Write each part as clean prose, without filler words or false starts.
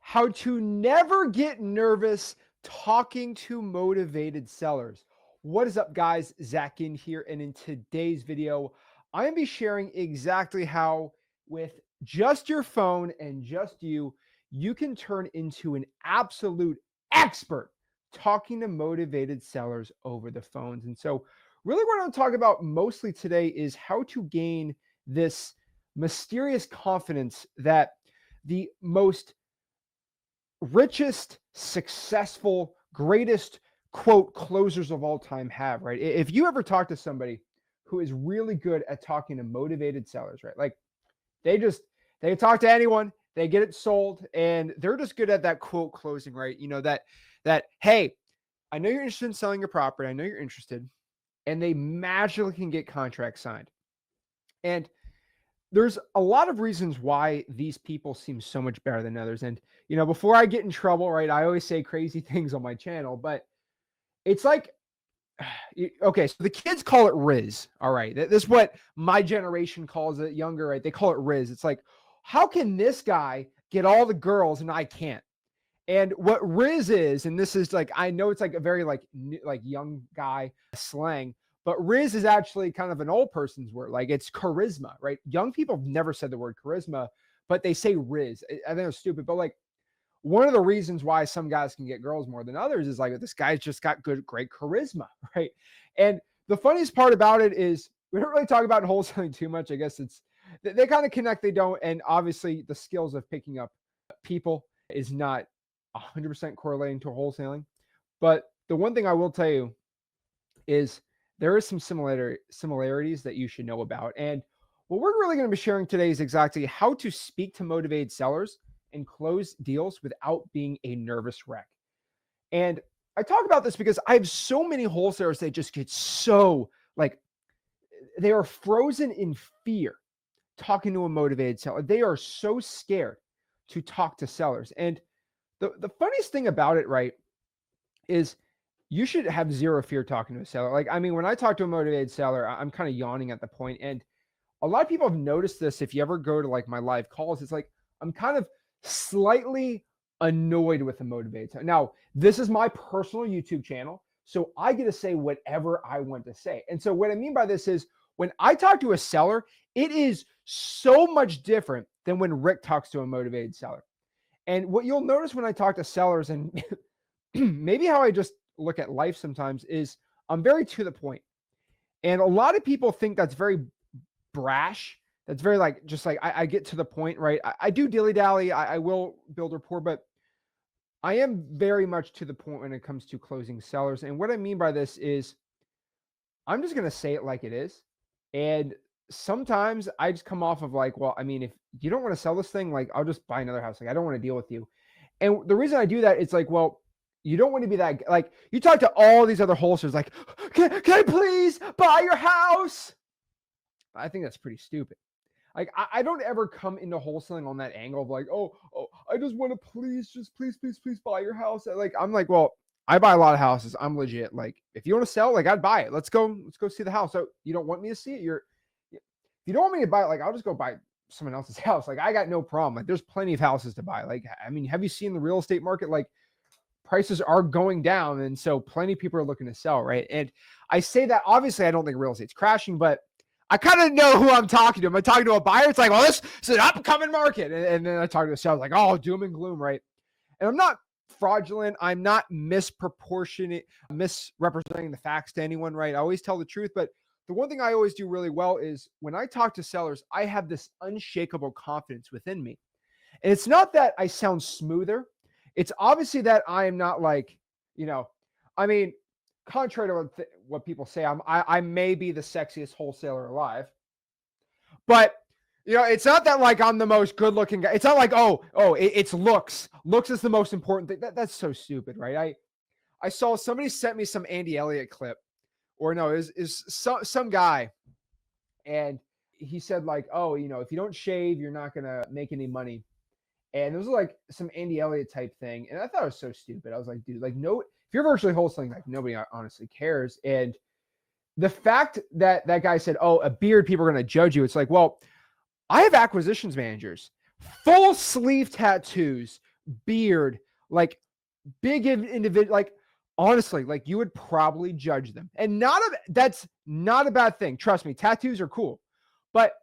How to never get nervous talking to motivated sellers. What is up, guys? Zach in here, and in today's video, I'm gonna be sharing exactly how, with just your phone and just you can turn into an absolute expert talking to motivated sellers over the phones. And so, really, what I'm talking about mostly today is how to gain this mysterious confidence that the most richest, successful, greatest quote closers of all time have, right? If you ever talk to somebody who is really good at talking to motivated sellers, right? Like they just they talk to anyone, they get it sold, and they're just good at that quote closing, right? That hey, I know you're interested in selling your property, I know you're interested, and they magically can get contracts signed. And there's a lot of reasons why these people seem so much better than others. And, before I get in trouble, right, I always say crazy things on my channel, but it's like, okay, so the kids call it Riz. All right. This is what my generation calls it, younger, right? They call it Riz. It's like, how can this guy get all the girls and I can't? And what Riz is, and this is like, I know it's like a very like young guy slang, but Riz is actually kind of an old person's word. Like it's charisma, right? Young people have never said the word charisma, but they say Riz. I think it's stupid, but like one of the reasons why some guys can get girls more than others is like this guy's just got great charisma, right? And the funniest part about it is we don't really talk about wholesaling too much. I guess they kind of connect, they don't, and obviously the skills of picking up people is not 100% correlating to wholesaling. But the one thing I will tell you is there is some similarities that you should know about. And what we're really going to be sharing today is exactly how to speak to motivated sellers and close deals without being a nervous wreck. And I talk about this because I have so many wholesalers that just get so like they are frozen in fear talking to a motivated seller. They are so scared to talk to sellers. And the funniest thing about it, right, is you should have zero fear talking to a seller. Like, I mean, when I talk to a motivated seller, I'm kind of yawning at the point. And a lot of people have noticed this. If you ever go to like my live calls, it's like I'm kind of slightly annoyed with the motivated seller. Now, this is my personal YouTube channel, so I get to say whatever I want to say. And so what I mean by this is when I talk to a seller, it is so much different than when Rick talks to a motivated seller. And what you'll notice when I talk to sellers and maybe how I just look at life sometimes is I'm very to the point. And a lot of people think that's very brash. That's very like, just like I get to the point, right? I do dilly dally. I will build rapport, but I am very much to the point when it comes to closing sellers. And what I mean by this is I'm just going to say it like it is. And sometimes I just come off of like, well, I mean, if you don't want to sell this thing, like I'll just buy another house. Like I don't want to deal with you. And the reason I do that, it's like, well, you don't want to be that, like you talk to all these other wholesalers, like, can I please buy your house? I think that's pretty stupid. Like I don't ever come into wholesaling on that angle of like, oh, I just want to please buy your house. Like I'm like, well, I buy a lot of houses. I'm legit. Like if you want to sell, like I'd buy it. Let's go see the house. So you don't want me to see it. If you don't want me to buy it, like I'll just go buy someone else's house. Like I got no problem. Like there's plenty of houses to buy. Like, I mean, have you seen the real estate market? Like prices are going down. And so plenty of people are looking to sell. Right. And I say that obviously I don't think real estate's crashing, but I kind of know who I'm talking to. Am I talking to a buyer? It's like, well, this is an up and coming market. And then I talk to a seller, like, oh, doom and gloom. Right. And I'm not fraudulent. I'm not misrepresenting the facts to anyone. Right. I always tell the truth. But the one thing I always do really well is when I talk to sellers, I have this unshakable confidence within me. And it's not that I sound smoother. It's obviously that I am not like, I mean, contrary to what people say, I may be the sexiest wholesaler alive, but it's not that like I'm the most good looking guy. It's not like, it's looks. Looks is the most important thing. That's so stupid, right? I saw somebody sent me some Andy Elliott clip, or no, is some guy, and he said like, oh, if you don't shave, you're not gonna make any money. And it was like some Andy Elliott type thing. And I thought it was so stupid. I was like, dude, like, no, if you're virtually wholesaling, like nobody honestly cares. And the fact that that guy said, oh, a beard, people are going to judge you. It's like, well, I have acquisitions managers, full sleeve tattoos, beard, like big individual, like honestly, like you would probably judge them. And that's not a bad thing. Trust me, tattoos are cool. But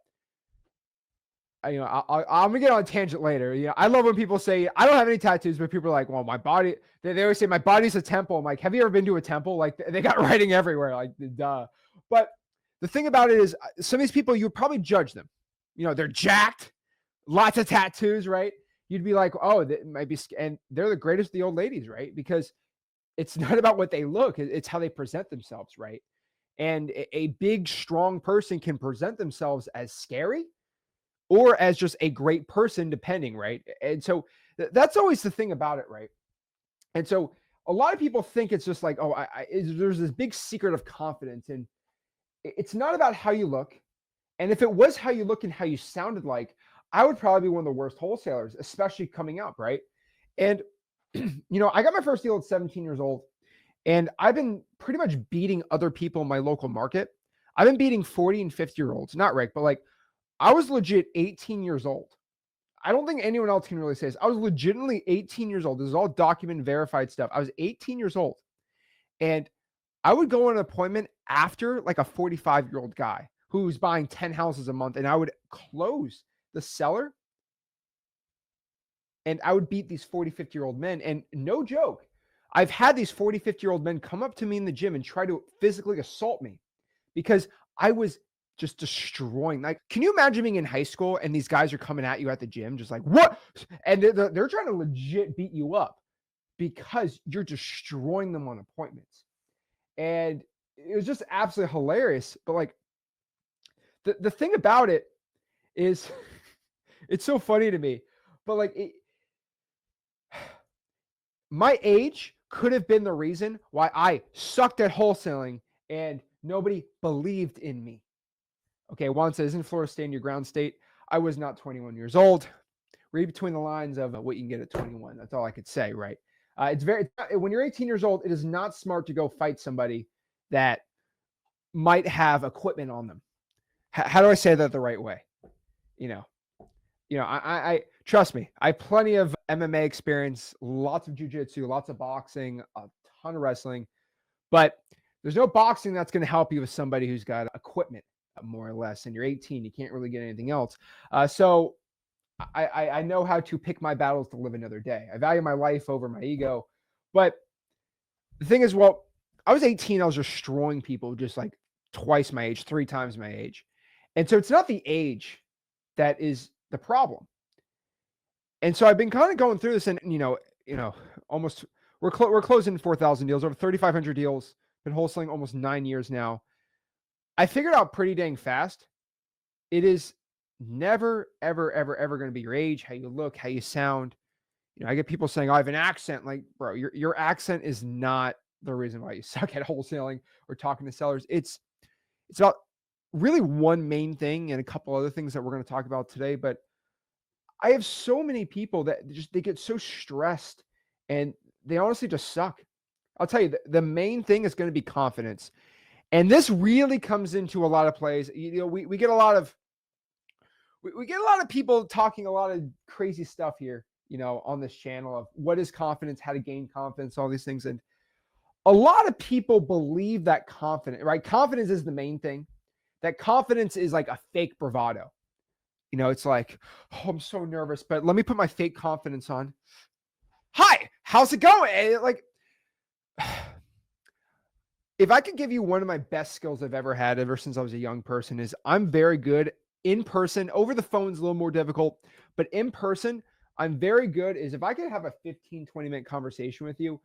I'm gonna get on a tangent later. I love when people say I don't have any tattoos, but people are like, well, my body, they always say my body's a temple. I'm like, have you ever been to a temple? Like they got writing everywhere, like duh. But the thing about it is some of these people, you would probably judge them. They're jacked, lots of tattoos, right? You'd be like, oh, that might be, and they're the greatest of the old ladies, right? Because it's not about what they look, it's how they present themselves, right? And a big, strong person can present themselves as scary or as just a great person, depending, right? And so that's always the thing about it, right? And so a lot of people think it's just like, oh, there's this big secret of confidence, and it's not about how you look. And if it was how you look and how you sounded like, I would probably be one of the worst wholesalers, especially coming up, right? And I got my first deal at 17 years old, and I've been pretty much beating other people in my local market. I've been beating 40 and 50-year-olds, not Rick, but like I was legit 18 years old. I don't think anyone else can really say this. I was legitimately 18 years old. This is all documented, verified stuff. I was 18 years old, and I would go on an appointment after like a 45-year-old guy who was buying 10 houses a month, and I would close the seller, and I would beat these 40, 50-year-old men. And no joke, I've had these 40, 50-year-old men come up to me in the gym and try to physically assault me because I was just destroying. Like, can you imagine being in high school and these guys are coming at you at the gym, just like, what? And they're trying to legit beat you up because you're destroying them on appointments. And it was just absolutely hilarious. But like, the thing about it is, it's so funny to me. But like, my age could have been the reason why I sucked at wholesaling and nobody believed in me. Okay, Juan says, isn't Florida State your ground state? I was not 21 years old. Read between the lines of what you can get at 21. That's all I could say, right? When you're 18 years old, it is not smart to go fight somebody that might have equipment on them. How do I say that the right way? I trust me, I have plenty of MMA experience, lots of jiu-jitsu, lots of boxing, a ton of wrestling, but there's no boxing that's going to help you with somebody who's got equipment, more or less, and you're 18, you can't really get anything else. So I know how to pick my battles to live another day. I value my life over my ego. But the thing is, well, I was 18, I was destroying people just like twice my age, 3 times my age. And so it's not the age that is the problem. And so I've been kind of going through this, and almost we're closing 4,000 deals, over 3,500 deals. Been wholesaling almost 9 years now. I figured out pretty dang fast. It is never, ever, ever, ever going to be your age, how you look, how you sound. I get people saying, oh, I have an accent. Like, bro, your accent is not the reason why you suck at wholesaling or talking to sellers. It's about really one main thing and a couple other things that we're going to talk about today. But I have so many people that they get so stressed and they honestly just suck. I'll tell you, the main thing is going to be confidence. And this really comes into a lot of plays. We get a lot of people talking a lot of crazy stuff here, on this channel of what is confidence, how to gain confidence, all these things. And a lot of people believe that confidence, right? Confidence is the main thing. That confidence is like a fake bravado. It's like, oh, I'm so nervous, but let me put my fake confidence on. Hi, how's it going? And like, if I could give you one of my best skills I've ever had ever since I was a young person, is I'm very good in person. Over the phone's a little more difficult, but in person, I'm very good. Is if I could have a 15, 20-minute conversation with you,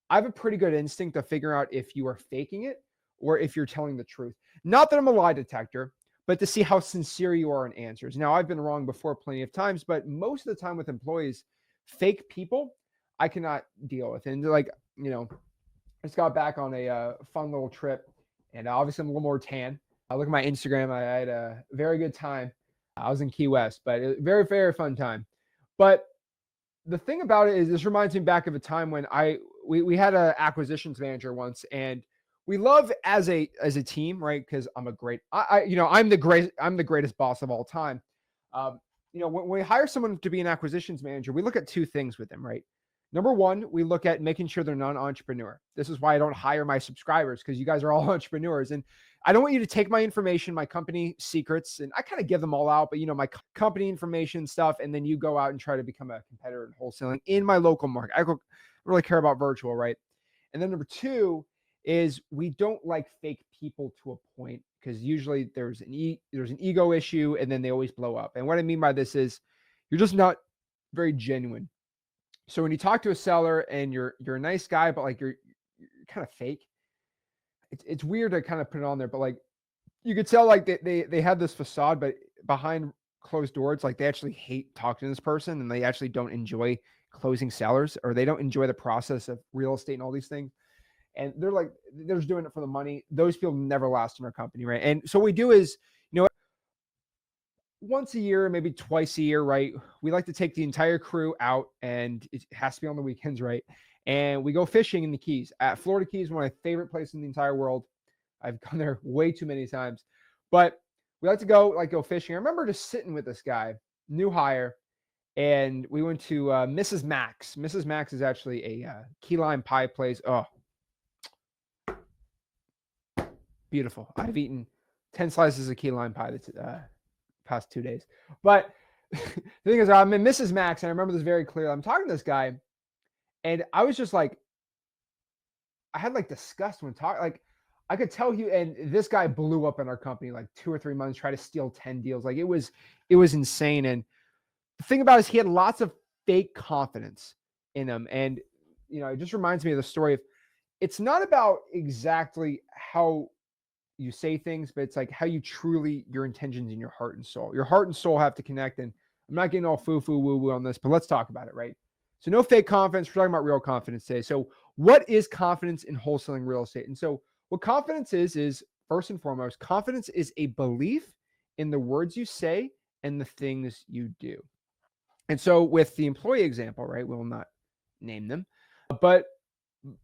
I have a pretty good instinct to figure out if you are faking it or if you're telling the truth. Not that I'm a lie detector, but to see how sincere you are in answers. Now, I've been wrong before plenty of times, but most of the time with employees, fake people, I cannot deal with. And like, I just got back on a fun little trip, and obviously I'm a little more tan. I look at my Instagram. I had a very good time. I was in Key West, but it was a very, very fun time. But the thing about it is, this reminds me back of a time when we had an acquisitions manager once, and we love as a team, right? Because I'm the greatest boss of all time. when we hire someone to be an acquisitions manager, we look at two things with them, right? Number one, we look at making sure they're non-entrepreneur. This is why I don't hire my subscribers, because you guys are all entrepreneurs. And I don't want you to take my information, my company secrets, and I kind of give them all out, but my company information stuff, and then you go out and try to become a competitor in wholesaling in my local market. I don't really care about virtual, right? And then number two is we don't like fake people to a point, because usually there's an ego issue, and then they always blow up. And what I mean by this is you're just not very genuine. So when you talk to a seller and you're a nice guy, but like you're kind of fake, it's weird to kind of put it on there, but like you could tell like they have this facade, but behind closed doors, like they actually hate talking to this person, and they actually don't enjoy closing sellers, or they don't enjoy the process of real estate and all these things. And they're just doing it for the money. Those people never last in our company, right? And so what we do is, once a year, maybe twice a year, right? We like to take the entire crew out, and it has to be on the weekends, right? And we go fishing in the Keys. At Florida Keys, one of my favorite places in the entire world. I've gone there way too many times, but we like to go fishing. I remember just sitting with this guy, new hire, and we went to Mrs. Max. Mrs. Max is actually a key lime pie place. Oh, beautiful. I've eaten 10 slices of key lime pie that's past 2 days. But the thing is, I'm in Mrs. Max, and I remember this very clearly. I'm talking to this guy, and I was just like, I had like disgust when talking. Like, I could tell you, and this guy blew up in our company like 2 or 3 months, tried to steal 10 deals. Like it was insane. And the thing about it is he had lots of fake confidence in him. And it just reminds me of the story of, it's not about exactly how you say things, but it's like how you your intentions in your heart and soul. Your heart and soul have to connect. And I'm not getting all foo-foo woo-woo on this, but let's talk about it, right? So no fake confidence. We're talking about real confidence today. So what is confidence in wholesaling real estate? And so what confidence is first and foremost, confidence is a belief in the words you say and the things you do. And so with the employee example, right, we'll not name them, but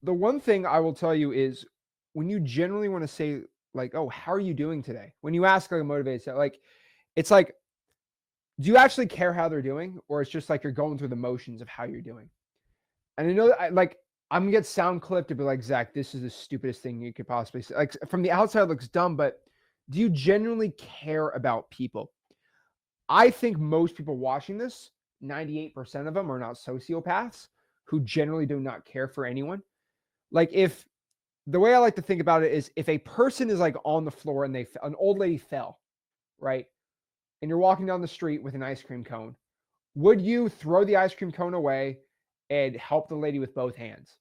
the one thing I will tell you is when you generally want to say like, oh, how are you doing today? When you ask like a motivated seller, like, it's like, do you actually care how they're doing? Or it's just like you're going through the motions of how you're doing. And I know that I'm gonna get sound clipped to be like, Zach, this is the stupidest thing you could possibly say. Like from the outside, it looks dumb, but do you genuinely care about people? I think most people watching this, 98% of them are not sociopaths who generally do not care for anyone. Like if the way I like to think about it is if a person is like on the floor and an old lady fell, right? And you're walking down the street with an ice cream cone, would you throw the ice cream cone away and help the lady with both hands?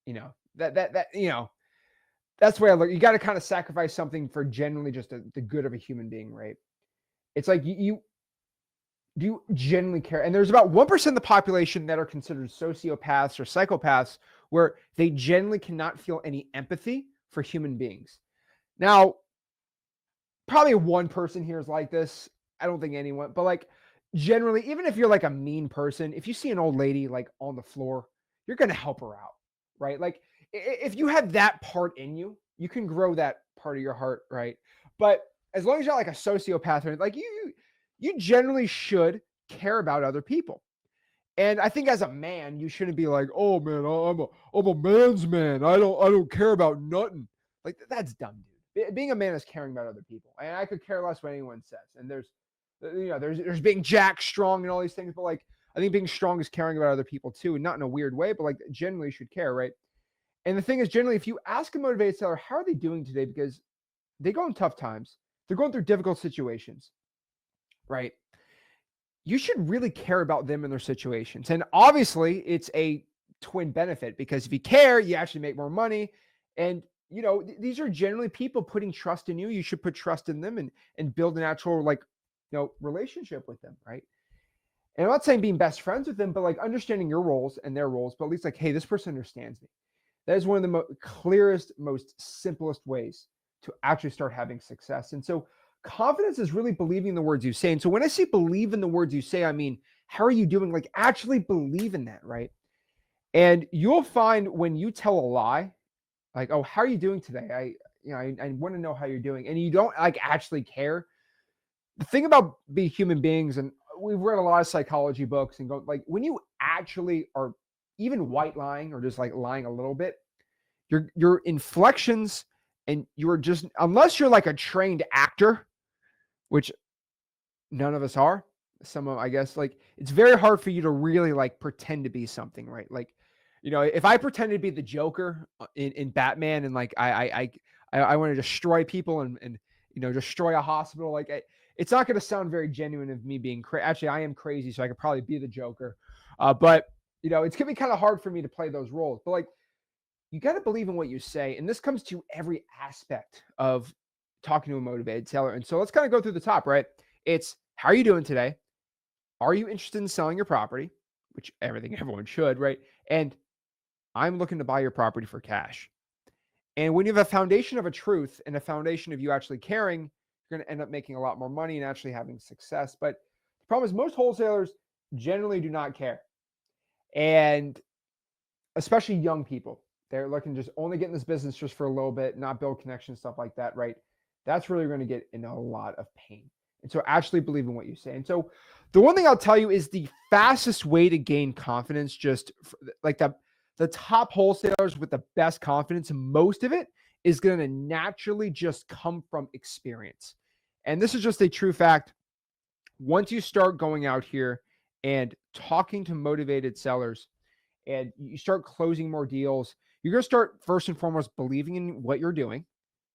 That's the way I look. You got to kind of sacrifice something for generally just the good of a human being, right? It's like you do you genuinely care? And there's about 1% of the population that are considered sociopaths or psychopaths where they generally cannot feel any empathy for human beings. Now, probably one person here is like this. I don't think anyone, but like generally, even if you're like a mean person, if you see an old lady like on the floor, you're going to help her out, right? Like if you have that part in you, you can grow that part of your heart, right? But as long as you're not like a sociopath, like you generally should care about other people. And I think as a man, you shouldn't be like, oh man, I'm a man's man. I don't care about nothing. Like that's dumb, dude. Being a man is caring about other people. And I could care less what anyone says. And there's being jack strong and all these things, but like I think being strong is caring about other people too, and not in a weird way, but like generally you should care, right? And the thing is, generally, if you ask a motivated seller, how are they doing today? Because they go in tough times, they're going through difficult situations, right? You should really care about them and their situations. And obviously, it's a twin benefit because if you care, you actually make more money. And these are generally people putting trust in you. You should put trust in them and build an actual relationship with them, right? And I'm not saying being best friends with them, but like understanding your roles and their roles, but at least like, hey, this person understands me. That is one of the clearest, most simplest ways to actually start having success. And so confidence is really believing the words you say. And so when I say believe in the words you say, I mean, how are you doing? Like actually believe in that, right? And you'll find when you tell a lie, like, oh, how are you doing today? I want to know how you're doing. And you don't like actually care. The thing about being human beings, and we've read a lot of psychology books and go like when you actually are even white lying or just like lying a little bit, your inflections and you're just unless you're like a trained actor, which none of us are. Some of I guess like it's very hard for you to really like pretend to be something, right? Like, if I pretended to be the Joker in Batman and like I want to destroy people and destroy a hospital, like it's not going to sound very genuine of me being crazy. Actually, I am crazy, so I could probably be the Joker. But it's gonna be kind of hard for me to play those roles. But like you got to believe in what you say, and this comes to every aspect of talking to a motivated seller. And so let's kind of go through the top, right? It's how are you doing today? Are you interested in selling your property? Which everyone should, right? And I'm looking to buy your property for cash. And when you have a foundation of a truth and a foundation of you actually caring, you're going to end up making a lot more money and actually having success. But the problem is most wholesalers generally do not care. And especially young people, they're looking just only get in this business just for a little bit, not build connections, stuff like that, right? That's really going to get in a lot of pain. And so actually believe in what you say. And so the one thing I'll tell you is the fastest way to gain confidence, just like the top wholesalers with the best confidence, most of it is going to naturally just come from experience. And this is just a true fact. Once you start going out here and talking to motivated sellers and you start closing more deals, you're going to start first and foremost believing in what you're doing.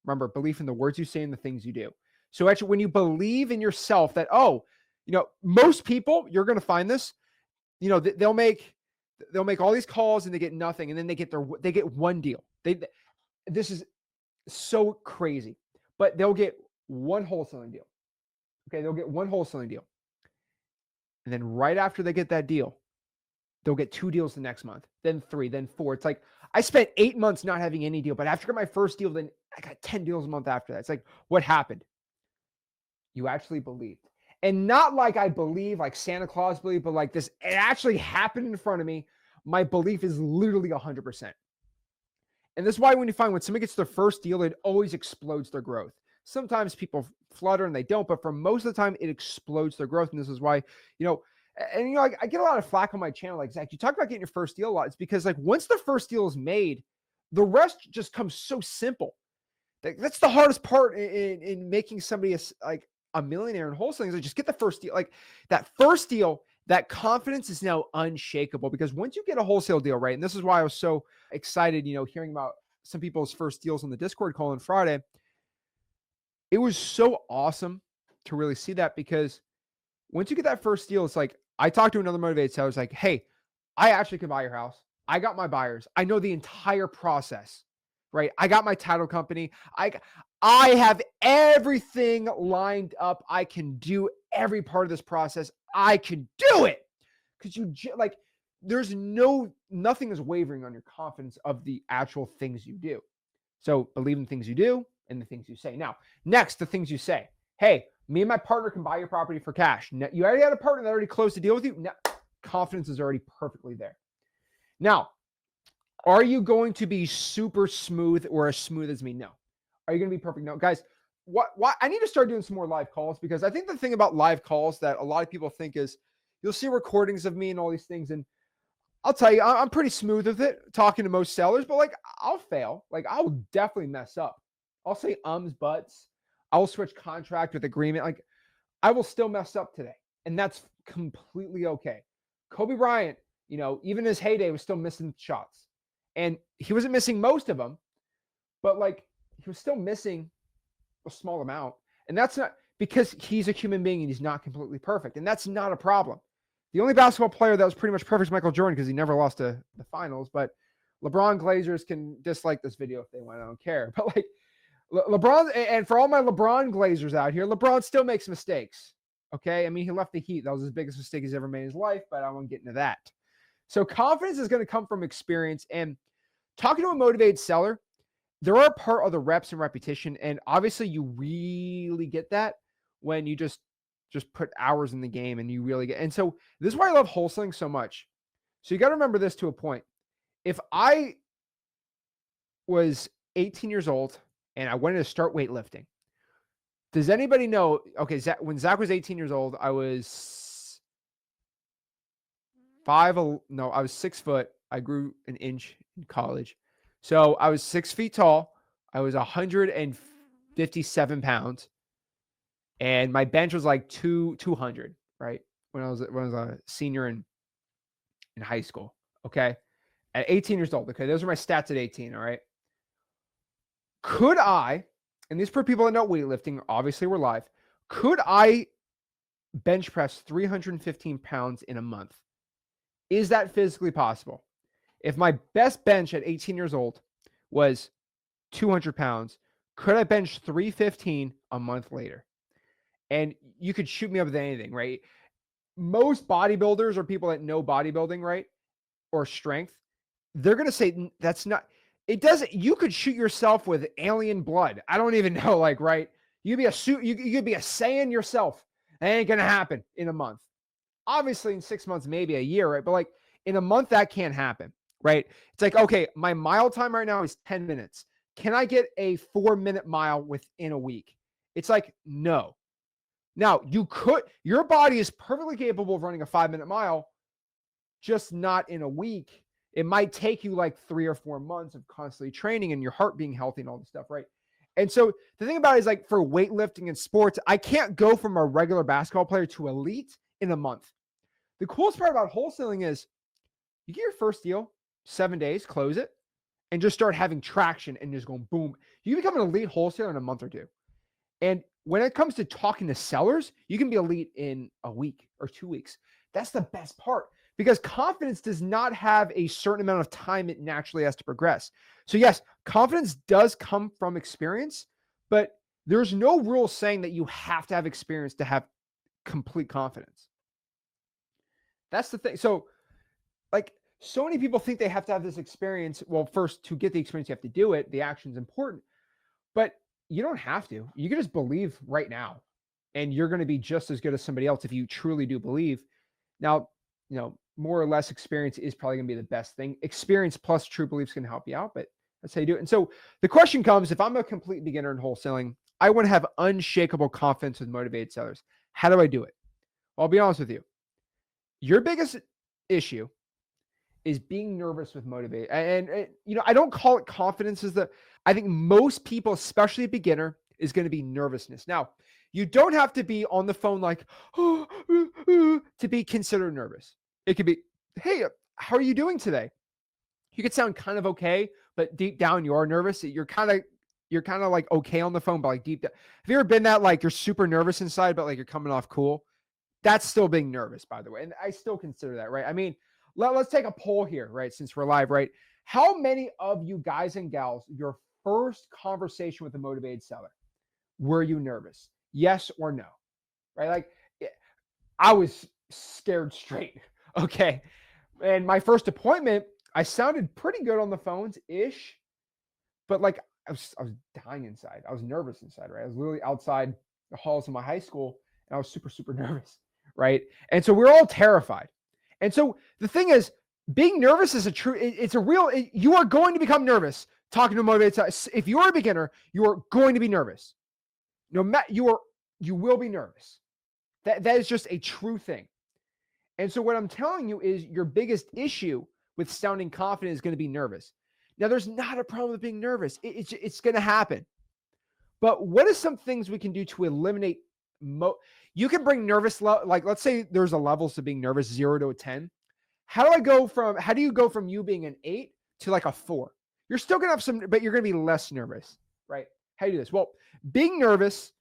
Remember, belief in the words you say and the things you do. So actually, when you believe in yourself that, most people, you're going to find this, they'll make all these calls and they get nothing. And then they get one deal. This is so crazy, but they'll get one wholesaling deal. Okay. They'll get one wholesaling deal. And then right after they get that deal, they'll get 2 deals the next month, then 3, then 4. It's like I spent 8 months not having any deal, but after I got my first deal, then I got 10 deals a month after that. It's like, what happened? You actually believed. And not like I believe, like Santa Claus believed, but like this, it actually happened in front of me. My belief is literally 100%. And this is why when somebody gets their first deal, it always explodes their growth. Sometimes people flutter and they don't, but for most of the time, it explodes their growth. And this is why, I get a lot of flack on my channel. Like, Zach, you talk about getting your first deal a lot. It's because like once the first deal is made, the rest just comes so simple. That's the hardest part in making somebody a millionaire in wholesaling. Is just get the first deal. Like that first deal, that confidence is now unshakable because once you get a wholesale deal, right? And this is why I was so excited, hearing about some people's first deals on the Discord call on Friday. It was so awesome to really see that because once you get that first deal, it's like, I talked to another motivated seller. I was like, hey, I actually can buy your house. I got my buyers. I know the entire process, right? I got my title company. I have everything lined up. I can do every part of this process. I can do it. Because there's nothing is wavering on your confidence of the actual things you do. So believe in things you do and the things you say. Now, next, the things you say. Hey, me and my partner can buy your property for cash. Now, you already had a partner that already closed a deal with you. Now, confidence is already perfectly there. Now, are you going to be super smooth or as smooth as me? No. Are you going to be perfect? No. Guys, what I need to start doing some more live calls because I think the thing about live calls that a lot of people think is you'll see recordings of me and all these things. And I'll tell you, I'm pretty smooth with it talking to most sellers, but like I'll fail. Like I'll definitely mess up. I'll say ums, buts. I will switch contract with agreement. Like I will still mess up today. And that's completely okay. Kobe Bryant, even in his heyday was still missing shots. And he wasn't missing most of them, but like he was still missing a small amount. And that's not because he's a human being and he's not completely perfect. And that's not a problem. The only basketball player that was pretty much perfect is Michael Jordan because he never lost to the finals. But LeBron Glazers can dislike this video if they want. I don't care. But like LeBron, and for all my LeBron Glazers out here, LeBron still makes mistakes. Okay. I mean, he left the Heat. That was his biggest mistake he's ever made in his life, but I won't get into that. So confidence is going to come from experience and talking to a motivated seller. There are part of the reps and repetition. And obviously you really get that when you just put hours in the game and you really get, and so this is why I love wholesaling so much. So you got to remember this to a point. If I was 18 years old and I wanted to start weightlifting, does anybody know? Okay. When Zach was 18 years old, I was I was 6 foot. I grew an inch in college. So I was 6 feet tall. I was 157 pounds. And my bench was like 200, right? When I was a senior in high school. Okay. At 18 years old. Okay. Those are my stats at 18. All right. Could I, and these for people that know weightlifting, obviously we're live. Could I bench press 315 pounds in a month? Is that physically possible? If my best bench at 18 years old was 200 pounds, could I bench 315 a month later? And you could shoot me up with anything, right? Most bodybuilders or people that know bodybuilding, right? Or strength, they're going to say that's not, it doesn't, you could shoot yourself with alien blood. I don't even know, like, right? You could be a Saiyan yourself. That ain't going to happen in a month. Obviously in 6 months, maybe a year, right? But like in a month, that can't happen, right? It's like, okay, my mile time right now is 10 minutes. Can I get a 4-minute mile within a week? It's like, no. Now, your body is perfectly capable of running a 5-minute mile, just not in a week. It might take you like 3 or 4 months of constantly training and your heart being healthy and all this stuff, right? And so the thing about it is, like, for weightlifting and sports, I can't go from a regular basketball player to elite in a month. The coolest part about wholesaling is you get your first deal, 7 days, close it, and just start having traction and just going boom. You become an elite wholesaler in a month or two. And when it comes to talking to sellers, you can be elite in a week or 2 weeks. That's the best part, because confidence does not have a certain amount of time it naturally has to progress. So yes, confidence does come from experience, but there's no rule saying that you have to have experience to have complete confidence. That's the thing. So, like, so many people think they have to have this experience. Well, first, to get the experience, you have to do it. The action's important, but you don't have to. You can just believe right now, and you're going to be just as good as somebody else if you truly do believe. Now, more or less experience is probably going to be the best thing. Experience plus true beliefs can help you out, but that's how you do it. And so the question comes, if I'm a complete beginner in wholesaling, I want to have unshakable confidence with motivated sellers. How do I do it? Well, I'll be honest with you. Your biggest issue is being nervous with motivated. And I don't call it confidence. I think most people, especially a beginner, is going to be nervousness. Now, you don't have to be on the phone like, to be considered nervous. It could be, hey, how are you doing today? You could sound kind of okay, but deep down you are nervous. You're kind of like okay on the phone, but like deep down. Have you ever been that, like, you're super nervous inside, but like you're coming off cool? That's still being nervous, by the way. And I still consider that, right? I mean, let's take a poll here, right? Since we're live, right? How many of you guys and gals, your first conversation with a motivated seller, were you nervous? Yes or no? Right? Like, I was scared straight. Okay. And my first appointment, I sounded pretty good on the phones ish, but like I was dying inside. I was nervous inside, right? I was literally outside the halls of my high school and I was super, super nervous. Right. And so we're all terrified. And so the thing is, being nervous is you are going to become nervous talking to a motivated seller. If you're a beginner, you are going to be nervous. No matter, you will be nervous. That is just a true thing. And so what I'm telling you is your biggest issue with sounding confident is going to be nervous. Now, there's not a problem with being nervous. It's going to happen. But what are some things we can do to eliminate? You can bring nervous, like, let's say there's a levels to being nervous, 0 to a 10. How do you go from you being an 8 to like a 4? You're still going to have some, but you're going to be less nervous, right? How do you do this? Well, being nervous,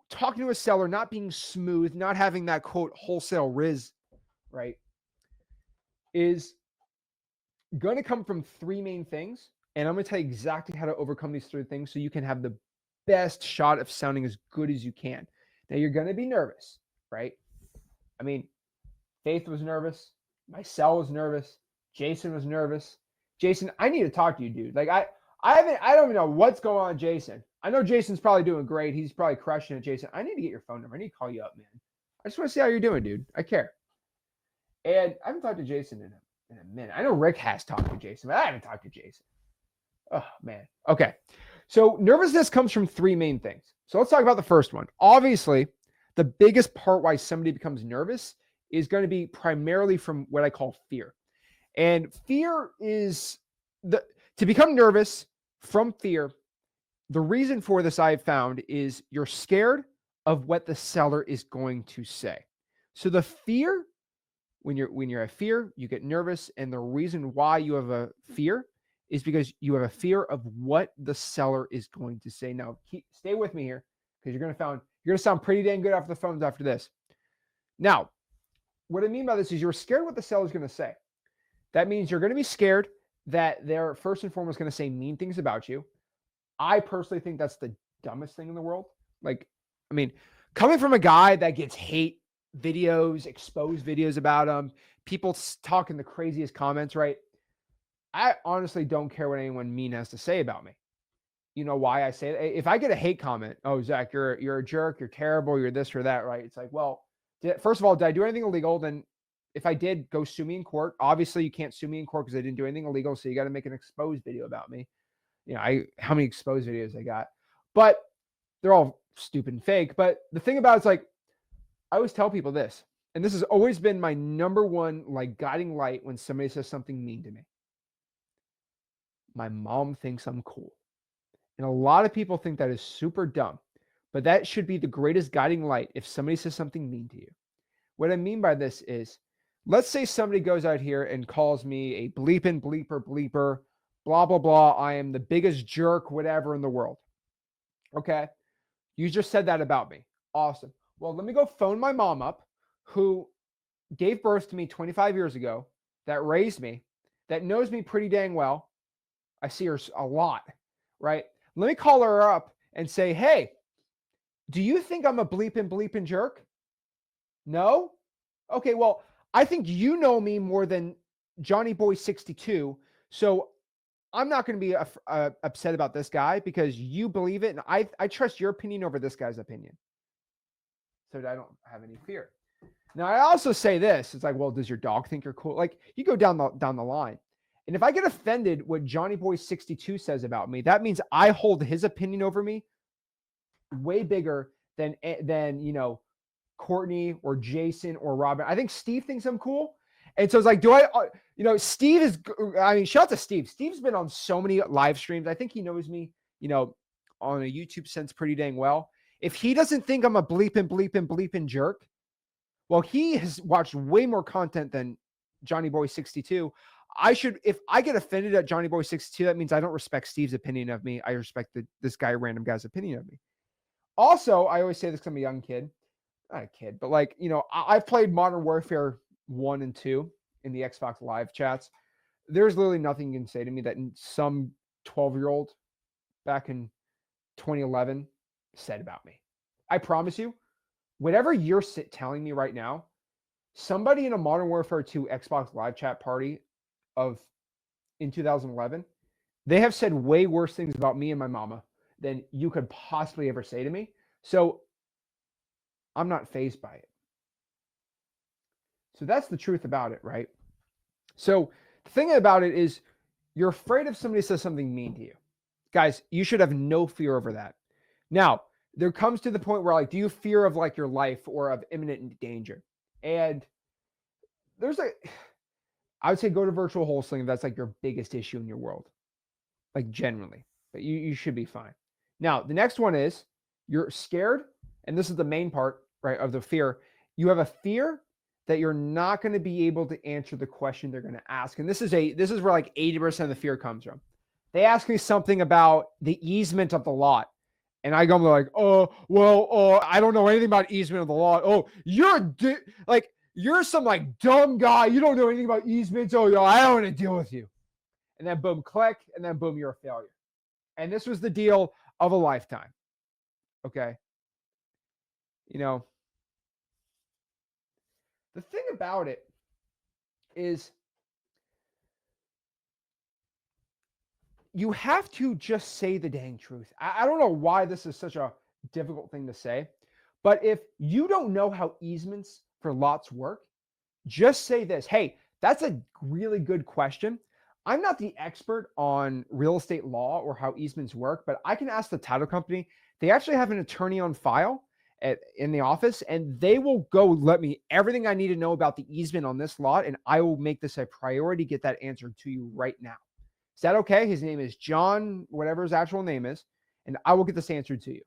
talking to a seller, not being smooth, not having that quote wholesale riz, right, is going to come from 3 main things. And I'm going to tell you exactly how to overcome these 3 things so you can have the best shot of sounding as good as you can. Now, you're going to be nervous, right? I mean, Faith was nervous. Myself was nervous. Jason was nervous. Jason, I need to talk to you, dude. Like, I don't even know what's going on with Jason. I know Jason's probably doing great. He's probably crushing it, Jason. I need to get your phone number. I need to call you up, man. I just want to see how you're doing, dude. I care. And I haven't talked to Jason in a minute. I know Rick has talked to Jason, but I haven't talked to Jason. Oh, man. Okay. So nervousness comes from 3 main things. So let's talk about the first one. Obviously, the biggest part why somebody becomes nervous is going to be primarily from what I call fear. And fear is to become nervous from fear. The reason for this I've found is you're scared of what the seller is going to say. So the fear, when you're at fear, you get nervous, and the reason why you have a fear is because you have a fear of what the seller is going to say. Now, stay with me here because you're going to sound pretty dang good off the phones after this. Now, what I mean by this is you're scared what the seller is going to say. That means you're going to be scared that they're first and foremost going to say mean things about you. I personally think that's the dumbest thing in the world. Like, I mean, coming from a guy that gets hate videos, exposed videos about him, people talking the craziest comments, right? I honestly don't care what anyone mean has to say about me. You know why I say that? If I get a hate comment, oh, Zach, you're a jerk, you're terrible, you're this or that, right? It's like, well, first of all, did I do anything illegal? Then if I did, go sue me in court. Obviously, you can't sue me in court because I didn't do anything illegal. So you got to make an exposed video about me. You know, how many exposed videos I got, but they're all stupid and fake. But the thing about it's like, I always tell people this, and this has always been my number one like guiding light when somebody says something mean to me. My mom thinks I'm cool. And a lot of people think that is super dumb, but that should be the greatest guiding light if somebody says something mean to you. What I mean by this is, let's say somebody goes out here and calls me a bleeping bleeper, blah, blah, blah. I am the biggest jerk, whatever in the world. Okay. You just said that about me. Awesome. Well, let me go phone my mom up, who gave birth to me 25 years ago, that raised me, that knows me pretty dang well. I see her a lot, right? Let me call her up and say, hey, do you think I'm a bleeping jerk? No? Okay, well, I think you know me more than Johnny Boy 62. So I'm not going to be upset about this guy because you believe it. And I trust your opinion over this guy's opinion. So I don't have any fear. Now, I also say this. It's like, well, does your dog think you're cool? Like, you go down the line. And if I get offended what Johnny Boy 62 says about me, that means I hold his opinion over me way bigger than you know, Courtney or Jason or Robin. I think Steve thinks I'm cool. And so it's like, Steve is, I mean, shout out to Steve. Steve's been on so many live streams. I think he knows me, you know, on a YouTube sense pretty dang well. If he doesn't think I'm a bleeping jerk, well, he has watched way more content than Johnny Boy 62. If I get offended at Johnny Boy 62, that means I don't respect Steve's opinion of me. I respect this random guy's opinion of me. Also, I always say this because I'm a young kid. Not a kid, but like, you know, I've played Modern Warfare 1 and 2 in the Xbox Live chats. There's literally nothing you can say to me that some 12-year-old back in 2011 said about me. I promise you, whatever you're telling me right now, somebody in a Modern Warfare 2 Xbox Live chat party in 2011, they have said way worse things about me and my mama than you could possibly ever say to me. So I'm not fazed by it. So that's the truth about it, right? So the thing about it is you're afraid if somebody says something mean to you. Guys, you should have no fear over that. Now, there comes to the point where, like, do you fear of like your life or of imminent danger? And there's I would say go to virtual wholesaling if that's like your biggest issue in your world, like generally, but you should be fine. Now, the next one is you're scared, and this is the main part, right, of the fear. You have a fear that you're not going to be able to answer the question they're going to ask. And this is where like 80% of the fear comes from. They ask me something about the easement of the lot. And I go like, I don't know anything about easement of the lot. Oh, you're some like dumb guy. You don't know anything about easements. Oh, I don't want to deal with you. And then boom, click. And then boom, you're a failure. And this was the deal of a lifetime. Okay. You know, the thing about it is you have to just say the dang truth. I don't know why this is such a difficult thing to say, but if you don't know how easements for lots work, just say this. Hey, that's a really good question. I'm not the expert on real estate law or how easements work, but I can ask the title company. They actually have an attorney on file, in the office, and they will go let me everything I need to know about the easement on this lot, and I will make this a priority, get that answered to you right now. Is that okay? His name is John, whatever his actual name is, and I will get this answered to you.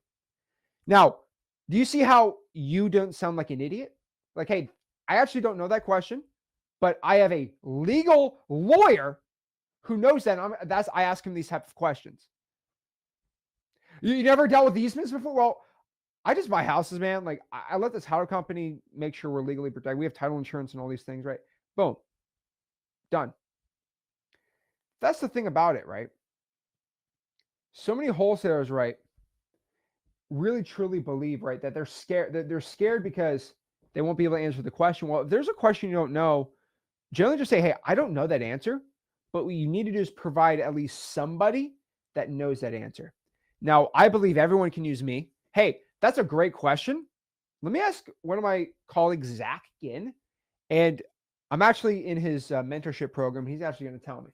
Now, do you see how you don't sound like an idiot? Like, hey, I actually don't know that question, but I have a legal lawyer who knows that. I ask him these type of questions. You never dealt with easements before? Well, I just buy houses, man. Like, I let this title company make sure we're legally protected. We have title insurance and all these things, right? Boom. Done. That's the thing about it, right? So many wholesalers, right, really truly believe, right, that they're scared. That they're scared because they won't be able to answer the question. Well, if there's a question you don't know, generally just say, hey, I don't know that answer, but what you need to do is provide at least somebody that knows that answer. Now, I believe everyone can use me. Hey, that's a great question. Let me ask one of my colleagues, Zach Ginn, and I'm actually in his mentorship program. He's actually going to tell me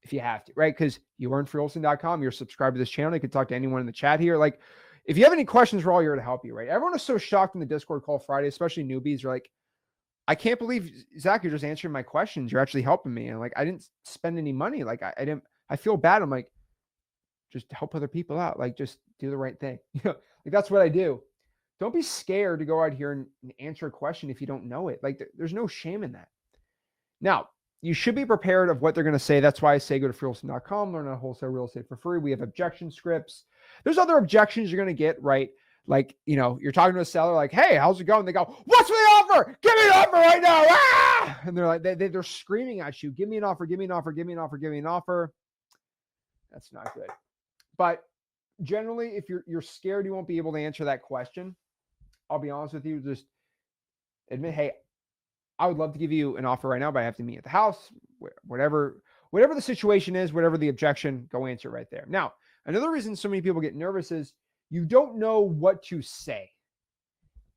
if you have to, right? Because you earn freewheelson.com, you're subscribed to this channel. You can talk to anyone in the chat here. Like, if you have any questions, we're all here to help you, right? Everyone is so shocked in the Discord call Friday, especially newbies. Are like, I can't believe, Zach, you're just answering my questions. You're actually helping me. And like, I didn't spend any money. Like, I feel bad. I'm like, just help other people out. Like, just do the right thing. Like, that's what I do. Don't be scared to go out here and answer a question if you don't know it. Like, there's no shame in that. Now, you should be prepared of what they're going to say. That's why I say go to freewheelson.com, learn how to wholesale real estate for free. We have objection scripts. There's other objections you're going to get, right? Like, you're talking to a seller like, hey, how's it going? They go, what's the offer? Give me an offer right now. Ah! And they're like, they're screaming at you. Give me an offer, give me an offer, give me an offer, give me an offer. That's not good. But generally, if you're scared you won't be able to answer that question, I'll be honest with you, just admit, hey, I would love to give you an offer right now, but I have to meet at the house, whatever the situation is, whatever the objection, go answer right there. Now, another reason so many people get nervous is you don't know what to say.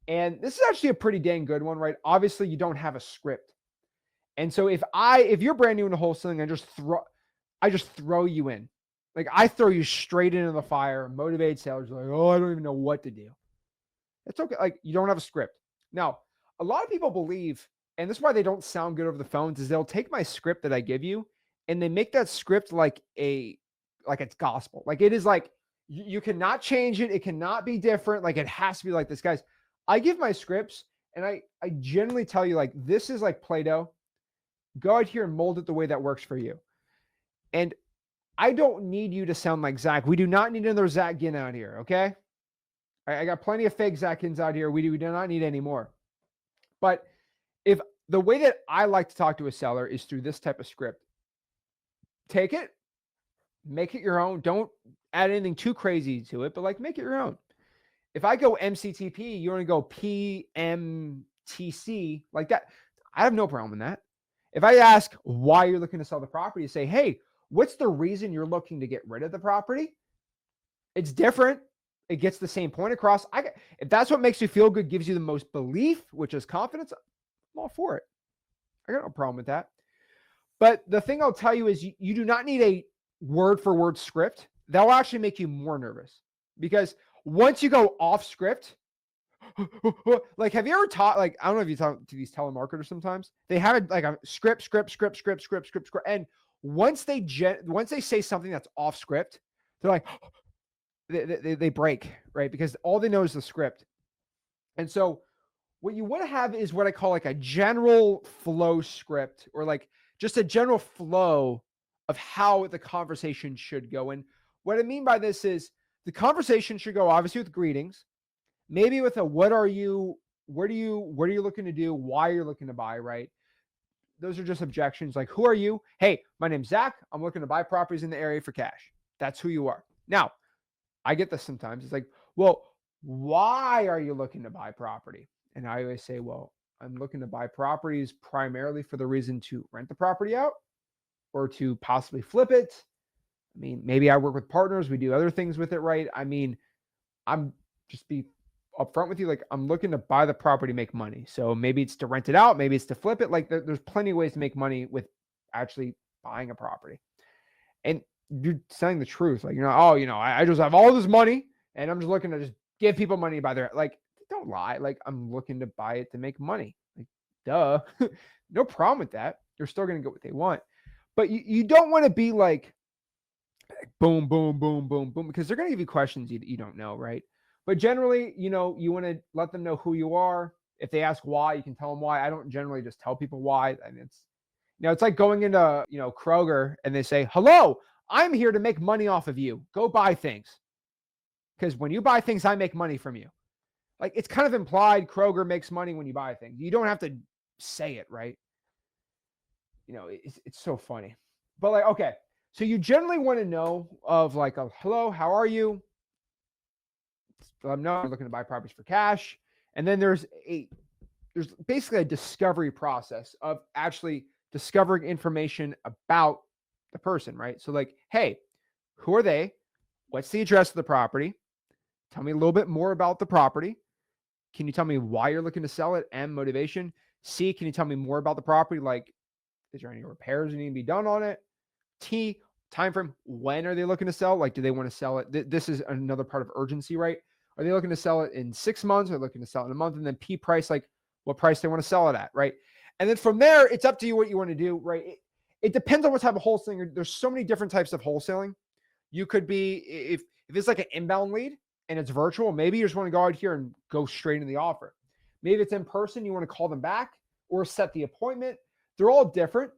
And this is actually a pretty dang good one, right? Obviously, you don't have a script. And so if you're brand new into wholesaling, I just throw you in. Like, I throw you straight into the fire. Motivated sellers are like, oh, I don't even know what to do. It's okay. Like, you don't have a script. Now, a lot of people believe, and this is why they don't sound good over the phones, is they'll take my script that I give you and they make that script like it's gospel. Like, it is like, you cannot change it. It cannot be different. Like, it has to be like this. Guys, I give my scripts and I generally tell you, like, this is like Play-Doh. Go out here and mold it the way that works for you. And I don't need you to sound like Zach. We do not need another Zach Ginn out here, okay? I got plenty of fake Zach Ginns out here. We do not need any more. But if the way that I like to talk to a seller is through this type of script, take it, make it your own. Don't add anything too crazy to it, but like, make it your own. If I go MCTP, you want to go PMTC like that. I have no problem with that. If I ask why you're looking to sell the property, say, hey, what's the reason you're looking to get rid of the property? It's different. It gets the same point across. If that's what makes you feel good, gives you the most belief, which is confidence, I'm all for it. I got no problem with that. But the thing I'll tell you is you do not need a word for word script. That will actually make you more nervous, because once you go off script, like, have you ever taught, like, I don't know if you talk to these telemarketers sometimes, they have like a script. And once they say something that's off script, they're like, they break, right? Because all they know is the script. And so what you want to have is what I call like a general flow script, or like just a general flow of how the conversation should go. And what I mean by this is the conversation should go obviously with greetings, maybe with a what are you looking to do, why you're looking to buy, right? Those are just objections. Like, who are you? Hey, my name's Zach. I'm looking to buy properties in the area for cash. That's who you are. Now, I get this sometimes. It's like, well, why are you looking to buy property? And I always say, well, I'm looking to buy properties primarily for the reason to rent the property out or to possibly flip it. I mean, maybe I work with partners. We do other things with it, right? I mean, I'm just be upfront with you. Like, I'm looking to buy the property, make money. So maybe it's to rent it out. Maybe it's to flip it. Like, there's plenty of ways to make money with actually buying a property. And you're saying the truth. Like, I just have all this money and I'm just looking to just give people money by their, like, don't lie. Like, I'm looking to buy it to make money. Like, duh. No problem with that. They're still going to get what they want. But you don't want to be like boom, boom, boom, boom, boom, because they're going to give you questions you don't know, right? But generally, you want to let them know who you are. If they ask why, you can tell them why. I don't generally just tell people why. I mean, it's like going into, Kroger and they say, hello, I'm here to make money off of you. Go buy things. Because when you buy things, I make money from you. Like, it's kind of implied Kroger makes money when you buy things. You don't have to say it, right? It's so funny. But like, okay, so you generally want to know of like a hello, how are you? Let them know I'm looking to buy properties for cash. And then there's basically a discovery process of actually discovering information about the person, right? So like, hey, who are they? What's the address of the property? Tell me a little bit more about the property. Can you tell me why you're looking to sell it? M, motivation. C, can you tell me more about the property? Like, is there any repairs that need to be done on it? T, time frame. When are they looking to sell? Like, do they want to sell it? This is another part of urgency, right? Are they looking to sell it in 6 months? Or are they looking to sell it in a month? And then P, price, like what price they want to sell it at, right? And then from there, it's up to you what you want to do, right? It depends on what type of wholesaling. There's so many different types of wholesaling. You could be, if it's like an inbound lead and it's virtual, maybe you just want to go out here and go straight into the offer. Maybe it's in person, you want to call them back or set the appointment. They're all different,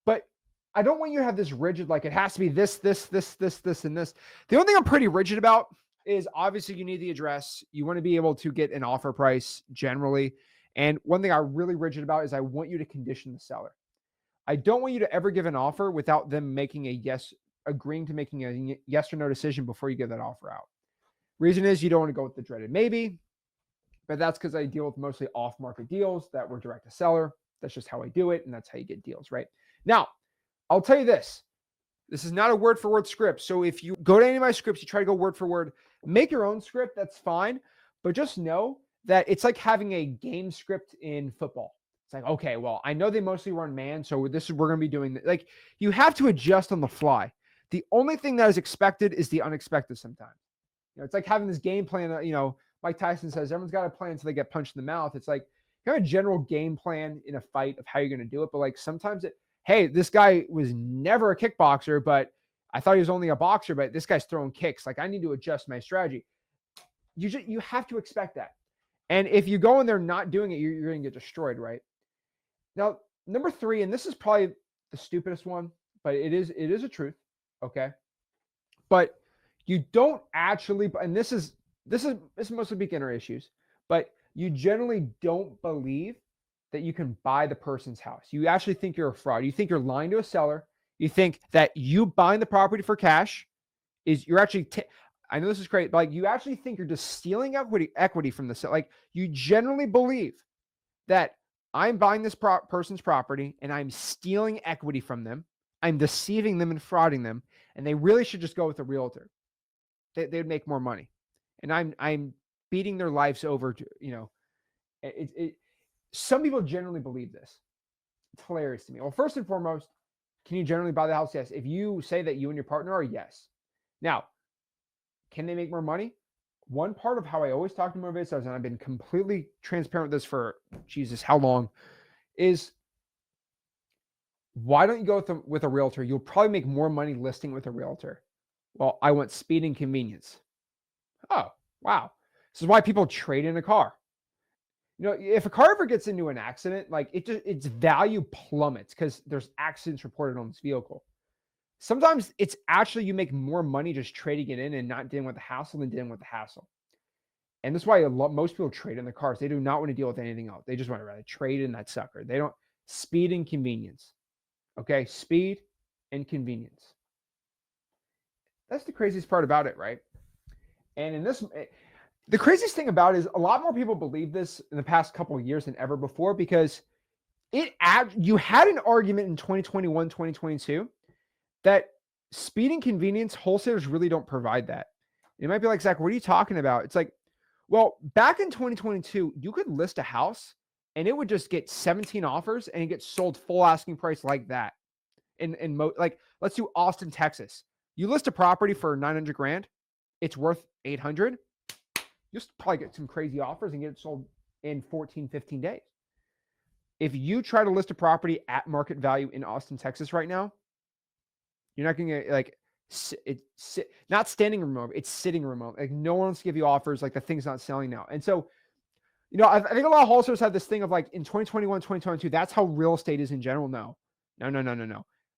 but I don't want you to have this rigid, like it has to be this, and this. The only thing I'm pretty rigid about is obviously you need the address. You want to be able to get an offer price generally. And one thing I'm really rigid about is I want you to condition the seller. I don't want you to ever give an offer without them agreeing to making a yes or no decision before you give that offer out. Reason is you don't want to go with the dreaded maybe, but that's because I deal with mostly off-market deals that were direct to seller. That's just how I do it, and that's how you get deals, right? Now, I'll tell you this. This is not a word-for-word script. So if you go to any of my scripts, you try to go word for word, make your own script, that's fine. But just know that it's like having a game script in football. It's like, okay, well, I know they mostly run man, so we're going to be doing that. Like, you have to adjust on the fly. The only thing that is expected is the unexpected sometimes. It's like having this game plan. Mike Tyson says everyone's got a plan until they get punched in the mouth. It's like you have a general game plan in a fight of how you're going to do it. But like sometimes hey, this guy was never a kickboxer, but I thought he was only a boxer, but this guy's throwing kicks. Like, I need to adjust my strategy. You have to expect that. And if you go in there not doing it, you're going to get destroyed, right? Now, number 3, and this is probably the stupidest one, but it is a truth. Okay. But you don't actually, and this is mostly beginner issues, but you generally don't believe that you can buy the person's house. You actually think you're a fraud. You think you're lying to a seller. You think that you buying the property for cash is you're actually, I know this is great, but like you actually think you're just stealing equity from the seller. Like, you generally believe that I'm buying this person's property and I'm stealing equity from them. I'm deceiving them and frauding them. And they really should just go with a realtor. They'd make more money. And I'm beating their lives over to, some people generally believe this. It's hilarious to me. Well, first and foremost, can you generally buy the house? Yes. If you say that you and your partner are, yes. Now, can they make more money? One part of how I always talk to motivated sellers, and I've been completely transparent with this for Jesus, how long, is why don't you go with a realtor? You'll probably make more money listing with a realtor. Well, I want speed and convenience. Oh, wow. This is why people trade in a car. If a car ever gets into an accident, like its value plummets because there's accidents reported on this vehicle. Sometimes it's actually you make more money just trading it in and not dealing with the hassle than dealing with the hassle. And that's why most people trade in their cars. They do not want to deal with anything else. They just want to rather trade in that sucker. They don't. Speed and convenience. Okay, speed and convenience. That's the craziest part about it, right? And the craziest thing about it is a lot more people believe this in the past couple of years than ever before, because you had an argument in 2021, 2022 that speed and convenience, wholesalers really don't provide that. You might be like, Zach, what are you talking about? It's like, well, back in 2022, you could list a house and it would just get 17 offers and it gets sold full asking price like that. Like, let's do Austin, Texas. You list a property for 900 grand. It's worth 800. you'll probably get some crazy offers and get it sold in 14, 15 days. If you try to list a property at market value in Austin, Texas right now, you're not going to get like not standing room over, it's sitting room over. Like no one wants to give you offers. Like the thing's not selling now. And so, I think a lot of wholesalers have this thing of like in 2021, 2022, that's how real estate is in general. No.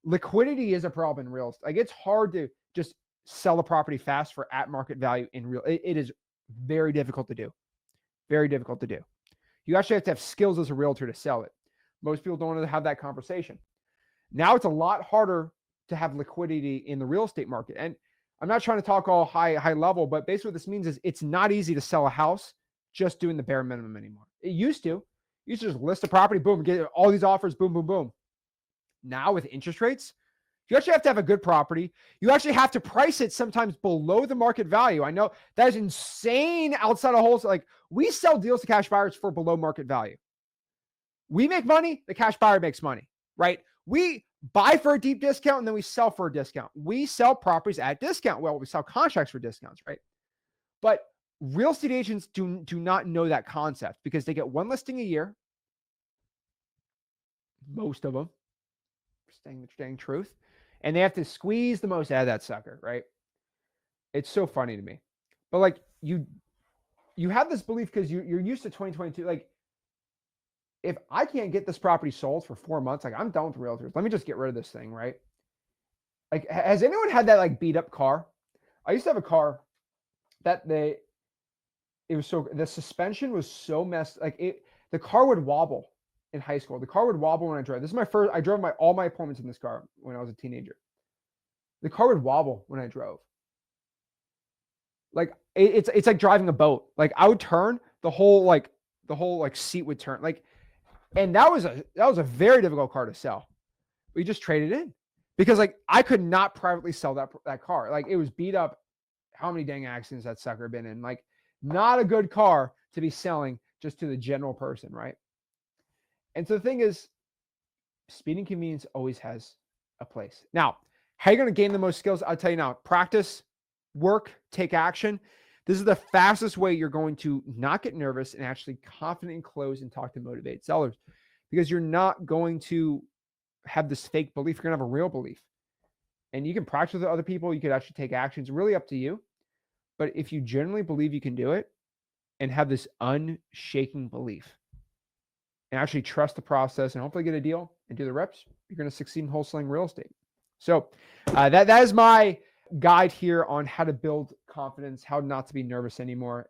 Liquidity is a problem in real estate. Like it's hard to just sell a property fast for at market value in real. It is very difficult to do. Very difficult to do. You actually have to have skills as a realtor to sell it. Most people don't want to have that conversation. Now it's a lot harder to have liquidity in the real estate market. And I'm not trying to talk all high level, but basically what this means is it's not easy to sell a house just doing the bare minimum anymore. It used to. You used to just list a property, boom, get all these offers, boom, boom, boom. Now with interest rates, you actually have to have a good property. You actually have to price it sometimes below the market value. I know that is insane outside of wholesale. Like we sell deals to cash buyers for below market value. We make money, the cash buyer makes money, right? We buy for a deep discount and then we sell for a discount. We sell properties at discount. Well, we sell contracts for discounts, right? But real estate agents do not know that concept because they get one listing a year. Most of them, staying truth. And they have to squeeze the most out of that sucker, right? It's so funny to me. But like you have this belief because you're used to 2022. Like if I can't get this property sold for 4 months, like I'm done with realtors. Let me just get rid of this thing, right? Like has anyone had that like beat up car? I used to have a car that the suspension was so messed. Like the car would wobble. In high school, the car would wobble when I drove. This is my first. I drove all my appointments in this car when I was a teenager. The car would wobble when I drove. Like it's like driving a boat. Like I would turn, the whole seat would turn. Like, and that was a very difficult car to sell. We just traded in because like I could not privately sell that car. Like it was beat up. How many dang accidents that sucker been in? Like not a good car to be selling just to the general person, right? And so the thing is, speed and convenience always has a place. Now, how are you going to gain the most skills? I'll tell you now, practice, work, take action. This is the fastest way you're going to not get nervous and actually confidently close and talk to motivated sellers because you're not going to have this fake belief. You're going to have a real belief. And you can practice with other people. You could actually take actions. Really up to you. But if you genuinely believe you can do it and have this unshaking belief, and actually trust the process and hopefully get a deal and do the reps, you're going to succeed in wholesaling real estate. So that is my guide here on how to build confidence, how not to be nervous anymore.